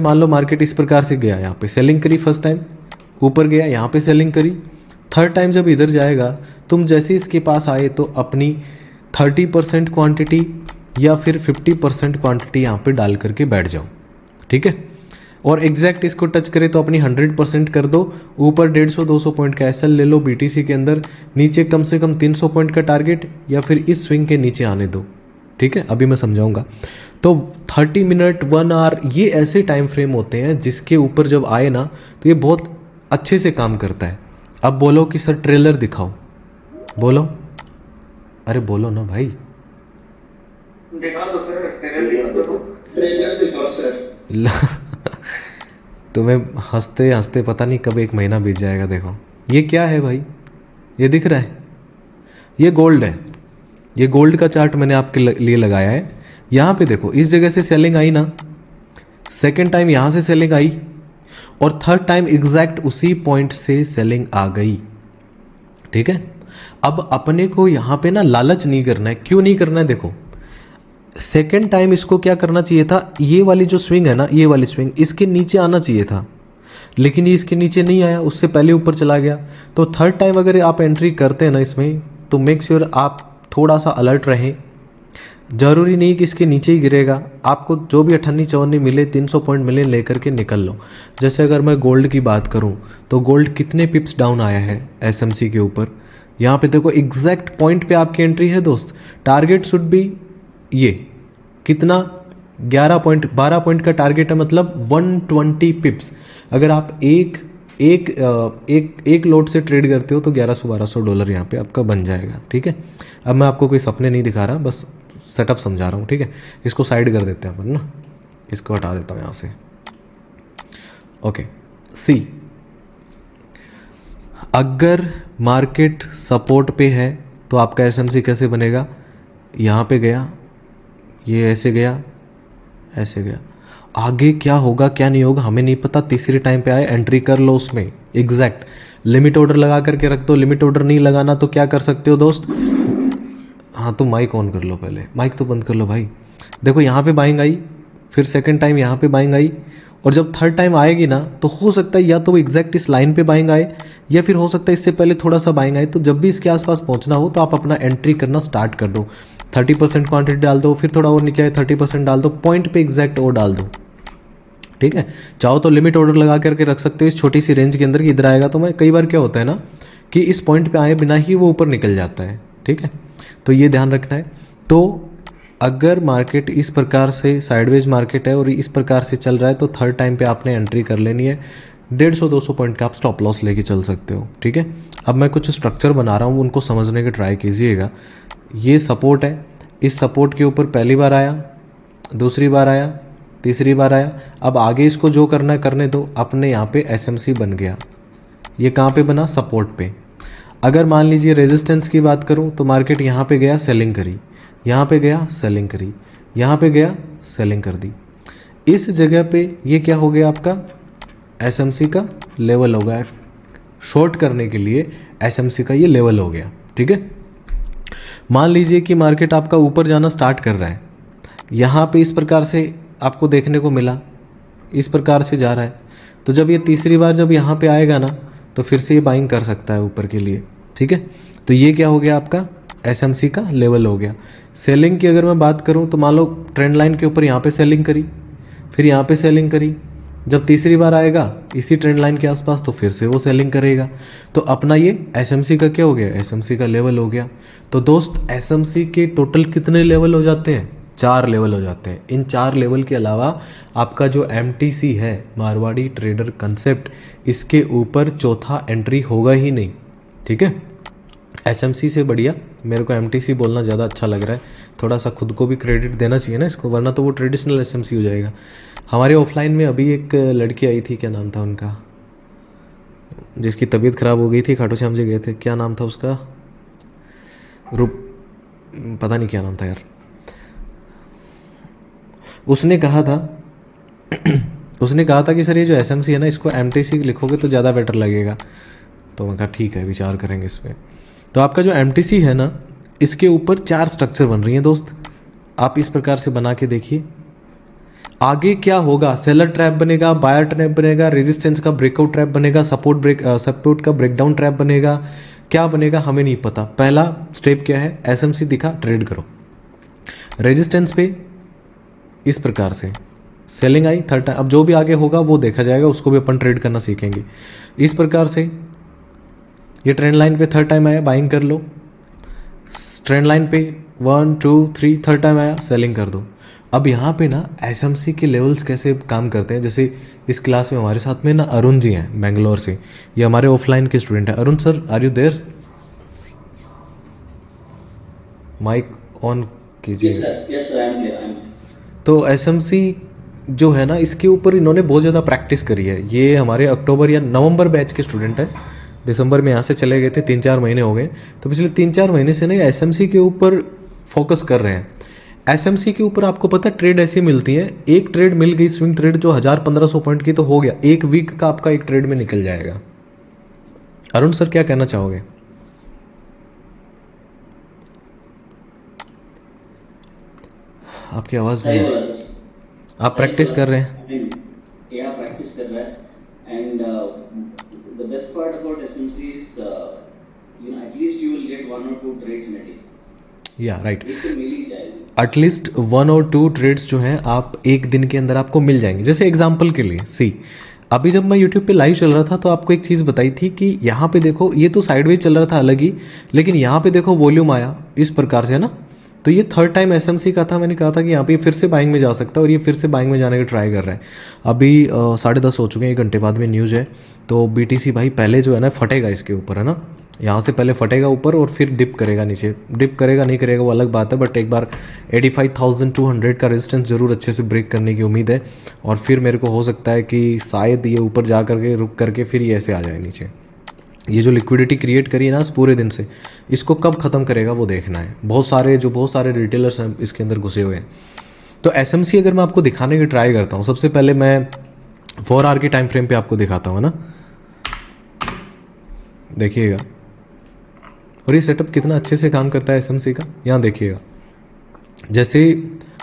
मान लो मार्केट इस प्रकार से गया, यहाँ पे सेलिंग करी, फर्स्ट टाइम ऊपर गया, यहाँ पे सेलिंग करी, थर्ड टाइम जब इधर जाएगा तुम जैसे इसके पास आए तो अपनी 30% क्वांटिटी या फिर 50% क्वांटिटी यहाँ पे डाल करके बैठ जाओ, ठीक है। और एग्जैक्ट इसको टच करे तो अपनी 100% कर दो। ऊपर 150-200 पॉइंट का एसएल ले लो बीटीसी के अंदर, नीचे कम से कम 300 पॉइंट का टारगेट या फिर इस स्विंग के नीचे आने दो, ठीक है। अभी मैं समझाऊंगा। तो 30 मिनट 1 आवर ये ऐसे टाइम फ्रेम होते हैं जिसके ऊपर जब आए ना तो ये बहुत अच्छे से काम करता है। अब बोलो कि सर ट्रेलर दिखाओ, बोलो, अरे बोलो ना भाई, दिखा दो सर, ट्रेलर दिखाओ सर। तुम्हें हंसते हंसते पता नहीं कब 1 महीना बीत जाएगा। देखो ये क्या है भाई, ये दिख रहा है, ये गोल्ड है, ये गोल्ड का चार्ट मैंने आपके लिए लगाया है। यहाँ पे देखो इस जगह से सेलिंग आई ना, सेकेंड टाइम यहाँ से सेलिंग आई और थर्ड टाइम एग्जैक्ट उसी पॉइंट से सेलिंग आ गई, ठीक है। अब अपने को यहाँ पे ना लालच नहीं करना है। क्यों नहीं करना है, देखो सेकेंड टाइम इसको क्या करना चाहिए था, ये वाली जो स्विंग है ना, ये वाली स्विंग इसके नीचे आना चाहिए था, लेकिन ये इसके नीचे नहीं आया, उससे पहले ऊपर चला गया। तो थर्ड टाइम अगर आप एंट्री करते हैं ना इसमें तो मेक श्योर आप थोड़ा सा अलर्ट रहें। जरूरी नहीं कि इसके नीचे ही गिरेगा, आपको जो भी 58-54 मिले, 300 पॉइंट मिले, लेकर के निकल लो। जैसे अगर मैं गोल्ड की बात करूं तो गोल्ड कितने पिप्स डाउन आया है एसएमसी के ऊपर, यहाँ पे देखो एग्जैक्ट पॉइंट पे आपकी एंट्री है दोस्त। टारगेट शुड बी ये कितना, 12 पॉइंट का टारगेट है, मतलब 120 पिप्स। अगर आप एक लोट से ट्रेड करते हो तो $1100-1200 यहाँ पे आपका बन जाएगा, ठीक है। अब मैं आपको कोई सपने नहीं दिखा रहा, बस सेटअप समझा रहा हूँ, ठीक है। इसको साइड कर देते हैं अपन ना, इसको हटा देता हूँ यहाँ से। ओके सी, अगर मार्केट सपोर्ट पे है तो आपका एसएमसी कैसे बनेगा, यहाँ पे गया, ये ऐसे गया, ऐसे गया, आगे क्या होगा क्या नहीं होगा हमें नहीं पता। तीसरे टाइम पे आए, एंट्री कर लो उसमें, एग्जैक्ट लिमिट ऑर्डर लगा करके रख दो। लिमिट ऑर्डर नहीं लगाना तो क्या कर सकते हो दोस्त, हाँ तो माइक ऑन कर लो, पहले माइक तो बंद कर लो भाई। देखो यहाँ पे बाइंग आई, फिर सेकंड टाइम यहाँ पे बाइंग आई, और जब थर्ड टाइम आएगी ना तो हो सकता है या तो वो एग्जैक्ट इस लाइन पे बाइंग आए या फिर हो सकता है इससे पहले थोड़ा सा बाइंग आए। तो जब भी इसके आसपास पहुंचना हो तो आप अपना एंट्री करना स्टार्ट कर दो। 30% क्वांटिटी डाल दो, फिर थोड़ा और नीचे आए 30% डाल दो, पॉइंट पे एग्जैक्ट और डाल दो, ठीक है। चाहो तो लिमिट ऑर्डर लगा करके रख सकते हो इस छोटी सी रेंज के अंदर कि इधर आएगा तो मैं, कई बार क्या होता है ना कि इस पॉइंट पे आए बिना ही वो ऊपर निकल जाता है, ठीक है। तो ये ध्यान रखना है। तो अगर मार्केट इस प्रकार से साइडवेज मार्केट है और इस प्रकार से चल रहा है तो थर्ड टाइम पे आपने एंट्री कर लेनी है। 150-200 पॉइंट का आप स्टॉप लॉस लेके चल सकते हो, ठीक है। अब मैं कुछ स्ट्रक्चर बना रहा हूँ, उनको समझने की ट्राई कीजिएगा। ये सपोर्ट है, इस सपोर्ट के ऊपर पहली बार आया, दूसरी बार आया, तीसरी बार आया। अब आगे इसको जो करना है करने दो। अपने यहाँ पे एसएमसी बन गया, ये कहाँ पे बना, सपोर्ट पे। अगर मान लीजिए रेजिस्टेंस की बात करूँ तो मार्केट यहाँ पे गया, सेलिंग करी, यहाँ पे गया, सेलिंग करी, यहाँ पे गया, सेलिंग कर दी। इस जगह पे ये क्या हो गया, आपका एसएमसी का लेवल हो गया। शॉर्ट करने के लिए एसएमसी का ये लेवल हो गया, ठीक है। मान लीजिए कि मार्केट आपका ऊपर जाना स्टार्ट कर रहा है, यहाँ पे इस प्रकार से आपको देखने को मिला, इस प्रकार से जा रहा है। तो जब ये तीसरी बार जब यहाँ पे आएगा ना तो फिर से ये बाइंग कर सकता है ऊपर के लिए, ठीक है। तो ये क्या हो गया, आपका एसएमसी का लेवल हो गया। सेलिंग की अगर मैं बात करूँ तो मान लो ट्रेंड लाइन के ऊपर यहाँ पे सेलिंग करी, फिर यहाँ पे सेलिंग करी, जब तीसरी बार आएगा इसी ट्रेंड लाइन के आसपास तो फिर से वो सेलिंग करेगा। तो अपना ये एसएमसी का क्या हो गया, एसएमसी का लेवल हो गया। तो दोस्त एसएमसी के टोटल कितने लेवल हो जाते हैं, 4 लेवल हो जाते हैं। इन 4 लेवल के अलावा आपका जो एमटीसी है, मारवाड़ी ट्रेडर कंसेप्ट, इसके ऊपर चौथा एंट्री होगा ही नहीं, ठीक है। एसएमसी से बढ़िया मेरे को एमटीसी बोलना ज़्यादा अच्छा लग रहा है, थोड़ा सा खुद को भी क्रेडिट देना चाहिए ना इसको, वरना तो वो ट्रेडिशनल एसएमसी हो जाएगा। हमारे ऑफलाइन में अभी एक लड़की आई थी, क्या नाम था उनका, जिसकी तबीयत ख़राब हो गई थी, खाटू श्याम जी गए थे, क्या नाम था उसका, पता नहीं क्या नाम था यार। उसने कहा था कि सर ये जो एसएमसी है ना इसको एमटीसी लिखोगे तो ज़्यादा बेटर लगेगा। तो मैं कहा ठीक है, विचार करेंगे इस पर। तो आपका जो एमटीसी है ना, इसके ऊपर 4 स्ट्रक्चर बन रही हैं दोस्त, आप इस प्रकार से बना के देखिए। आगे क्या होगा, सेलर ट्रैप बनेगा, बायर ट्रैप बनेगा, रेजिस्टेंस का ब्रेकआउट ट्रैप बनेगा, सपोर्ट का ब्रेकडाउन ट्रैप बनेगा, क्या बनेगा हमें नहीं पता। पहला स्टेप क्या है, एसएमसी दिखा, ट्रेड करो। रेजिस्टेंस पे इस प्रकार से सेलिंग आई, थर्ड टाइम, अब जो भी आगे होगा वो देखा जाएगा, उसको भी अपन ट्रेड करना सीखेंगे। इस प्रकार से ये ट्रेंड लाइन पे थर्ड टाइम आया, बाइंग कर लो। ट्रेंड लाइन पे 1 2 3 थर्ड टाइम आया, सेलिंग कर दो। अब यहाँ पे ना एसएमसी के लेवल्स कैसे काम करते हैं, जैसे इस क्लास में हमारे साथ में ना अरुण जी हैं बेंगलोर से, ये हमारे ऑफलाइन के स्टूडेंट हैं। Arun sir, are you there? Mic on कीजिए। Yes sir, I am here. तो एसएमसी जो है ना, इसके ऊपर इन्होंने बहुत ज़्यादा प्रैक्टिस करी है। ये हमारे अक्टूबर या नवंबर बैच के स्टूडेंट हैं, दिसंबर में यहाँ से चले गए थे, 3-4 महीने हो गए। तो पिछले 3-4 महीने से ना एसएमसी के ऊपर फोकस कर रहे हैं। एसएमसी के ऊपर आपको पता है ट्रेड ऐसी मिलती है, एक ट्रेड मिल गई स्विंग ट्रेड जो 1000-1500 पॉइंट की, तो हो गया, एक वीक का आपका एक ट्रेड में निकल जाएगा। अरुण सर क्या कहना चाहोगे? आपकी आवाज़ सही नहीं, बोला सर, आप प्रैक्टिस कर रहे हैं? या प्रैक्टिस कर रहा है। And the best part about SMC is at least you will get 1 or 2 trades in a day. या राइट, एक तो मिल ही जाएगा। एटलीस्ट 1 और 2 ट्रेड्स जो हैं आप एक दिन के अंदर आपको मिल जाएंगे। जैसे एग्जांपल के लिए सी, अभी जब मैं यूट्यूब पे लाइव चल रहा था तो आपको एक चीज़ बताई थी कि यहाँ पे देखो, ये तो साइडवेज चल रहा था अलग ही, लेकिन यहाँ पे देखो वॉल्यूम आया इस प्रकार से, है ना। तो ये थर्ड टाइम एसएमसी का था, मैंने कहा था कि यहाँ पे फिर से बाइंग में जा सकता है, और ये फिर से बाइंग में जाने का ट्राई कर रहा है। अभी 10:30 हो चुके हैं, 1 घंटे बाद में न्यूज़ है। तो बीटीसी भाई पहले जो है ना फटेगा इसके ऊपर, है ना, यहाँ से पहले फटेगा ऊपर और फिर डिप करेगा नीचे। डिप करेगा नहीं करेगा वो अलग बात है, बट एक बार 85,200 का रेजिस्टेंस जरूर अच्छे से ब्रेक करने की उम्मीद है, और फिर मेरे को हो सकता है कि शायद ये ऊपर जा करके रुक करके फिर ये ऐसे आ जाए नीचे। ये जो लिक्विडिटी क्रिएट करी है ना पूरे दिन से, इसको कब ख़त्म करेगा वो देखना है। बहुत सारे रिटेलर्स हैं इसके अंदर घुसे हुए हैं। तो एसएमसी अगर मैं आपको दिखाने की ट्राई करता हूँ, सबसे पहले मैं 4 आवर के टाइम फ्रेम पे आपको दिखाता हूँ ना, देखिएगा। और ये सेटअप कितना अच्छे से काम करता है एसएमसी का, यहाँ देखिएगा। जैसे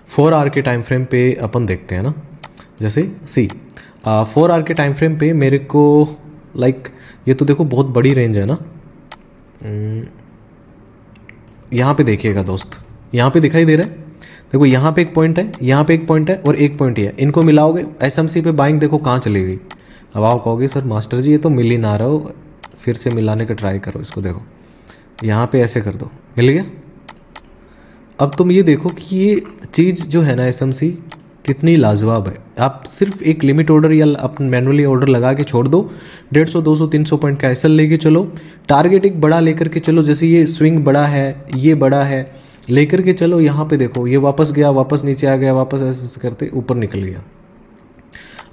4 आवर के टाइम फ्रेम पे अपन देखते हैं ना, जैसे सी 4 आवर के टाइम फ्रेम पे मेरे को लाइक ये तो देखो बहुत बड़ी रेंज है ना। यहाँ पे देखिएगा दोस्त, यहाँ पे दिखाई दे रहा है, देखो यहाँ पे एक पॉइंट है, यहाँ पे एक पॉइंट है, और एक पॉइंट ही है। इनको मिलाओगे एसएमसी पे बाइंग देखो कहाँ चली गई। अब आप कहोगे सर मास्टर जी ये तो मिल ही ना रहा हो, फिर से मिलाने का ट्राई करो इसको, देखो यहाँ पे ऐसे कर दो, मिल गया। अब तुम ये देखो कि ये चीज़ जो है ना एसएमसी कितनी लाजवाब है। आप सिर्फ एक लिमिट ऑर्डर या अपन मैनुअली ऑर्डर लगा के छोड़ दो, 150 200 300 पॉइंट का एसएल लेके चलो, टारगेट एक बड़ा लेकर के चलो। जैसे ये स्विंग बड़ा है, ये बड़ा है, लेकर के चलो। यहाँ पे देखो ये वापस गया, वापस नीचे आ गया, वापस ऐसे करते ऊपर निकल गया।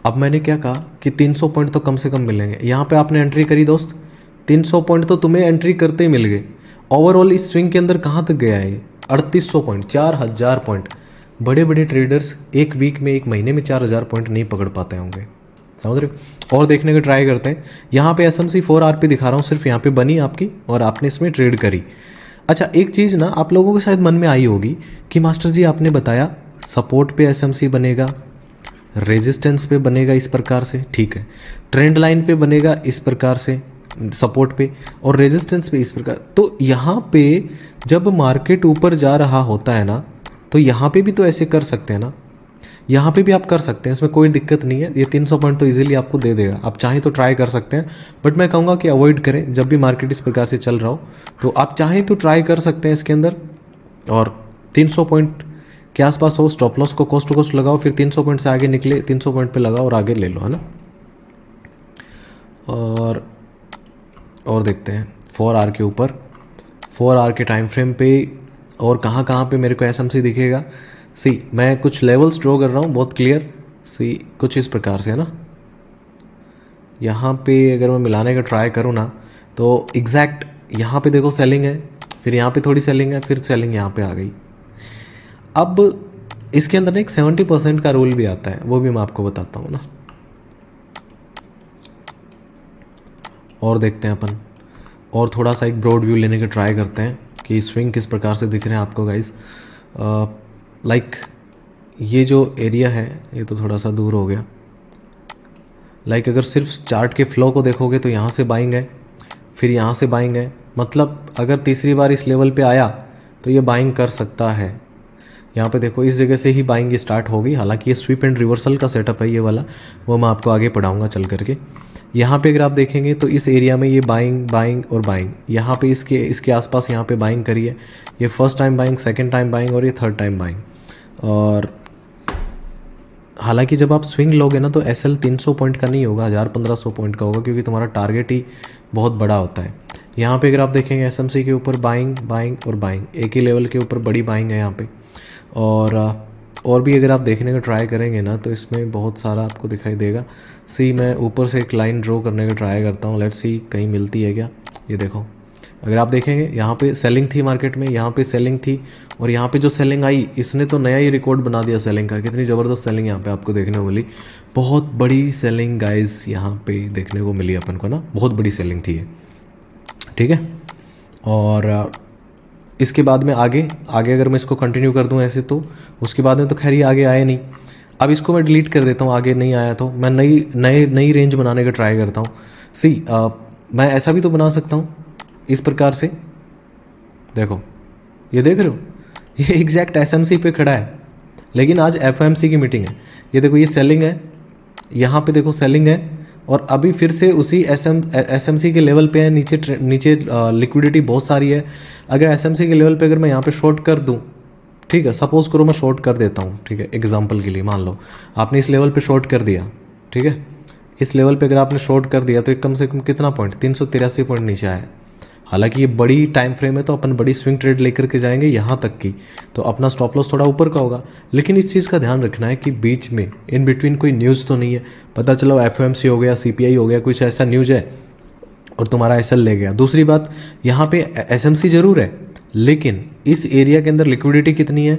अब मैंने क्या कहा कि 300 पॉइंट तो कम से कम मिलेंगे। यहाँ पे आपने एंट्री करी दोस्त, 300 पॉइंट तो तुम्हें एंट्री करते ही मिल गए। ओवरऑल इस स्विंग के अंदर कहाँ तक गया है ये, 3800 पॉइंट, 4000 पॉइंट। बड़े बड़े ट्रेडर्स एक वीक में, एक महीने में 4000 पॉइंट नहीं पकड़ पाते होंगे, समझ रहे हो। और देखने का ट्राई करते हैं, यहाँ पे एसएमसी 4 आवर पे दिखा रहा हूँ, सिर्फ यहाँ पे बनी आपकी और आपने इसमें ट्रेड करी। अच्छा एक चीज़ ना आप लोगों के शायद मन में आई होगी कि मास्टर जी आपने बताया सपोर्ट पे एसएमसी बनेगा, रेजिस्टेंस पे बनेगा इस प्रकार से, ठीक है, ट्रेंड लाइन पे बनेगा इस प्रकार से, सपोर्ट पे, और रेजिस्टेंस पे इस प्रकार। तो यहाँ पे जब मार्केट ऊपर जा रहा होता है ना, तो यहाँ पे भी तो ऐसे कर सकते हैं ना, यहाँ पे भी आप कर सकते हैं, इसमें कोई दिक्कत नहीं है। ये 300 पॉइंट तो इजीली आपको दे देगा, आप चाहें तो ट्राई कर सकते हैं, बट मैं कहूँगा कि अवॉइड करें जब भी मार्केट इस प्रकार से चल रहा हो। तो आप चाहें तो ट्राई कर सकते हैं इसके अंदर, और 300 पॉइंट के आसपास हो, स्टॉप लॉस को कोस्ट टू कोस्ट लगाओ, फिर 300 पॉइंट से आगे निकले 300 पॉइंट पे लगाओ और आगे ले लो, है ना। और देखते हैं 4 आवर के ऊपर, 4 आवर के टाइम फ्रेम पे और कहाँ कहाँ पे मेरे को एसएमसी दिखेगा। सी मैं कुछ लेवल्स ड्रॉ कर रहा हूँ बहुत क्लियर, सी कुछ इस प्रकार से, है ना। यहाँ पे अगर मैं मिलाने का ट्राई करूँ ना, तो एग्जैक्ट यहाँ पे देखो सेलिंग है, फिर यहाँ पे थोड़ी सेलिंग है, फिर सेलिंग यहाँ पे आ गई। अब इसके अंदर ना एक 70% का रूल भी आता है, वो भी मैं आपको बताता हूँ ना। और देखते हैं अपन, और थोड़ा सा एक ब्रॉड व्यू लेने का ट्राई करते हैं कि स्विंग किस प्रकार से दिख रहे हैं आपको गाइस। लाइक ये जो एरिया है ये तो थोड़ा सा दूर हो गया। लाइक अगर सिर्फ चार्ट के फ्लो को देखोगे तो यहाँ से बाइंग है, फिर यहाँ से बाइंग है, मतलब अगर तीसरी बार इस लेवल पे आया तो ये बाइंग कर सकता है। यहाँ पे देखो इस जगह से ही बाइंग स्टार्ट होगी। हालांकि ये स्वीप एंड रिवर्सल का सेटअप है ये वाला, वो मैं आपको आगे पढ़ाऊंगा चल करके। यहाँ पे अगर आप देखेंगे तो इस एरिया में ये बाइंग बाइंग और बाइंग, यहाँ पे इसके आसपास यहाँ पे बाइंग करी है। ये first time buying, second time buying और ये थर्ड टाइम बाइंग। और हालांकि जब आप स्विंग लोगे ना तो SL 300 पॉइंट का नहीं होगा, 1000-1500 पॉइंट का होगा, क्योंकि तुम्हारा टारगेट ही बहुत बड़ा होता है। यहाँ पे अगर आप देखेंगे SMC के ऊपर बाइंग बाइंग और बाइंग, एक ही लेवल के ऊपर बड़ी बाइंग है यहाँ पे। और भी अगर आप देखने का ट्राई करेंगे ना तो इसमें बहुत सारा आपको दिखाई देगा। सी मैं ऊपर से एक लाइन ड्रॉ करने का ट्राई करता हूँ, लेट्स सी कहीं मिलती है क्या। ये देखो अगर आप देखेंगे यहाँ पे सेलिंग थी मार्केट में, यहाँ पे सेलिंग थी, और यहाँ पे जो सेलिंग आई इसने तो नया ही रिकॉर्ड बना दिया सेलिंग का। कितनी ज़बरदस्त सेलिंग यहाँ पे आपको देखने को मिली, बहुत बड़ी सेलिंग गाइस यहाँ पे देखने को मिली अपन को ना, बहुत बड़ी सेलिंग थी ये, ठीक है। और इसके बाद में आगे अगर मैं इसको कंटिन्यू कर दूं ऐसे तो उसके बाद में तो खैर ये आगे आया नहीं। अब इसको मैं डिलीट कर देता हूँ, आगे नहीं आया तो मैं नई रेंज बनाने का ट्राई करता हूँ। सी मैं ऐसा भी तो बना सकता हूँ इस प्रकार से, देखो ये देख रहे हो, ये एग्जैक्ट SMC पे खड़ा है, लेकिन आज FOMC की मीटिंग है। ये देखो ये सेलिंग है, यहाँ पे देखो सेलिंग है, और अभी फिर से उसी SMC के लेवल पे है। नीचे लिक्विडिटी बहुत सारी है। अगर SMC के लेवल पे अगर मैं यहाँ पे शॉर्ट कर दूँ, ठीक है, सपोज करो मैं शॉर्ट कर देता हूँ, ठीक है, एग्जांपल के लिए मान लो आपने इस लेवल पे शॉर्ट कर दिया, ठीक है, इस लेवल पे अगर आपने शॉर्ट कर दिया तो कम से कम कितना पॉइंट, 383 पॉइंट नीचे आया। हालांकि ये बड़ी टाइम फ्रेम है तो अपन बड़ी स्विंग ट्रेड लेकर के जाएंगे यहाँ तक की, तो अपना स्टॉप लॉस थोड़ा ऊपर का होगा। लेकिन इस चीज़ का ध्यान रखना है कि बीच में इन बिटवीन कोई न्यूज़ तो नहीं है, पता चलो FOMC हो गया, CPI हो गया, कुछ ऐसा न्यूज़ है और तुम्हारा SL ले गया। दूसरी बात यहाँ पे SMC जरूर है, लेकिन इस एरिया के अंदर लिक्विडिटी कितनी है,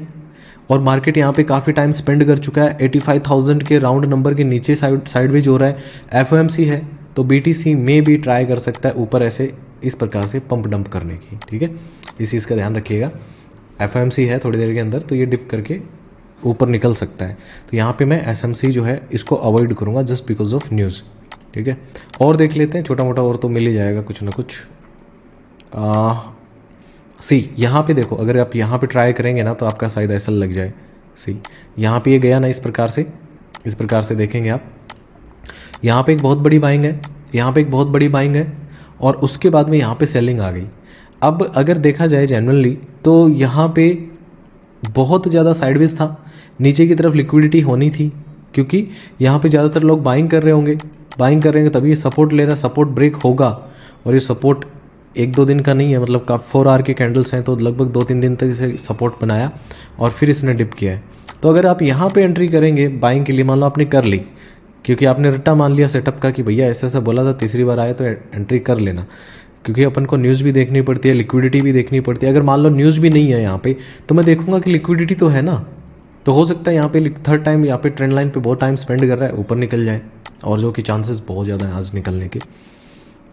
और मार्केट यहाँ पे काफ़ी टाइम स्पेंड कर चुका है। 85,000 के राउंड नंबर के नीचे साइडवेज हो रहा है। FOMC है तो BTC में भी ट्राई कर सकता है ऊपर ऐसे इस प्रकार से पंप डंप करने की, ठीक है, इस चीज़ का ध्यान रखिएगा। FOMC है थोड़ी देर के अंदर तो ये डिप करके ऊपर निकल सकता है, तो यहाँ पे मैं SMC जो है इसको अवॉइड करूँगा जस्ट बिकॉज ऑफ न्यूज़, ठीक है। और देख लेते हैं छोटा मोटा, और तो मिल ही जाएगा कुछ ना कुछ। सी यहाँ पे देखो अगर आप यहाँ पे ट्राई करेंगे ना तो आपका शायद SL लग जाए। सी यहाँ पे ये गया ना इस प्रकार से देखेंगे आप, यहाँ पे एक बहुत बड़ी बाइंग है, यहाँ पे एक बहुत बड़ी बाइंग है, और उसके बाद में यहाँ पे सेलिंग आ गई। अब अगर देखा जाए जनरली तो यहाँ पे बहुत ज़्यादा साइडवेज था, नीचे की तरफ लिक्विडिटी होनी थी, क्योंकि यहाँ पे ज़्यादातर लोग बाइंग कर रहे होंगे तभी ये सपोर्ट ले रहा है, सपोर्ट ब्रेक होगा। और ये सपोर्ट 1-2 दिन का नहीं है, मतलब का 4 आवर के कैंडल्स हैं, तो लगभग 2-3 दिन तक इसे सपोर्ट बनाया और फिर इसने डिप किया है। तो अगर आप यहाँ पे एंट्री करेंगे बाइंग के लिए, मान लो आपने कर ली, क्योंकि आपने रट्टा मान लिया सेटअप का कि भैया ऐसा ऐसा बोला था, तीसरी बार आए तो एंट्री कर लेना, क्योंकि अपन को न्यूज़ भी देखनी पड़ती है, लिक्विडिटी भी देखनी पड़ती है। अगर मान लो न्यूज़ भी नहीं है यहाँ पे तो मैं देखूंगा कि लिक्विडिटी तो है ना, तो हो सकता है यहाँ पे थर्ड टाइम यहाँ पे ट्रेंड लाइन पे बहुत टाइम स्पेंड कर रहा है, ऊपर निकल जाए, और जो कि चांसेस बहुत ज़्यादा है आज निकलने के।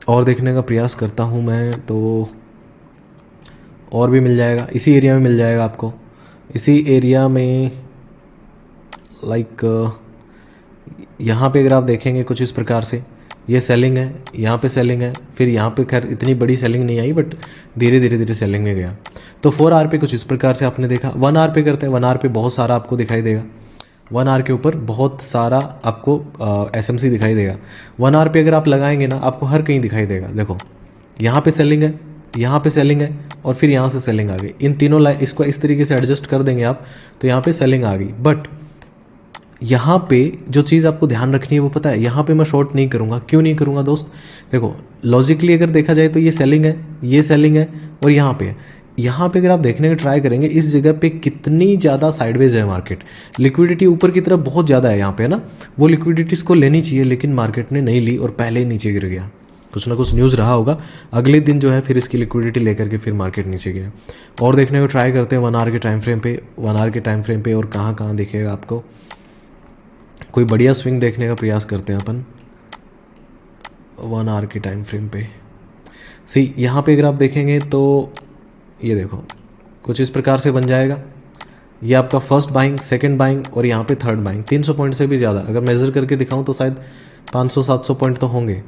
और देखने का प्रयास करता हूँ मैं, तो और भी मिल जाएगा, इसी एरिया में मिल जाएगा आपको, इसी एरिया में लाइक यहाँ पे अगर आप देखेंगे कुछ इस प्रकार से, ये सेलिंग है, यहाँ पे सेलिंग है, फिर यहाँ पे खैर इतनी बड़ी सेलिंग नहीं आई, बट धीरे धीरे सेलिंग में गया। तो 4 आवर पे कुछ इस प्रकार से आपने देखा। 1 आवर पे करते हैं, 1 आवर पे बहुत सारा आपको दिखाई देगा, 1 आवर के ऊपर बहुत सारा आपको SMC दिखाई देगा। 1 आवर पे अगर आप लगाएंगे ना आपको हर कहीं दिखाई देगा। देखो यहाँ पे सेलिंग है, यहाँ पे सेलिंग है, और फिर यहाँ से सेलिंग आ गई। इन तीनों लाइन इसको इस तरीके से एडजस्ट कर देंगे आप तो यहाँ पे सेलिंग आ गई। बट यहाँ पे जो चीज़ आपको ध्यान रखनी है वो पता है, यहाँ पे मैं शॉर्ट नहीं करूँगा। क्यों नहीं करूँगा दोस्त, देखो लॉजिकली अगर देखा जाए तो ये सेलिंग है, ये सेलिंग है, और यहाँ पे है। यहाँ पे अगर आप देखने का ट्राई करेंगे इस जगह पे कितनी ज़्यादा साइडवेज है मार्केट, लिक्विडिटी ऊपर की तरफ बहुत ज़्यादा है यहाँ पे ना, वो लिक्विडिटी इसको लेनी चाहिए, लेकिन मार्केट ने नहीं ली और पहले ही नीचे गिर गया। कुछ ना कुछ न्यूज़ रहा होगा, अगले दिन जो है फिर इसकी लिक्विडिटी लेकर के फिर मार्केट नीचे गया। और देखने को ट्राई करते हैं 1 आवर के टाइम फ्रेम पे, 1 आवर के टाइम फ्रेम पे, और कहाँ कहाँ दिखेगा आपको, कोई बढ़िया स्विंग देखने का प्रयास करते हैं अपन 1 आवर के टाइम फ्रेम पे। सी यहाँ पे अगर आप देखेंगे तो ये देखो कुछ इस प्रकार से बन जाएगा। ये आपका फर्स्ट बाइंग, सेकंड बाइंग और यहाँ पे थर्ड बाइंग, 300 पॉइंट से भी ज़्यादा। अगर मेज़र करके दिखाऊं तो शायद 500-700 पॉइंट तो होंगे।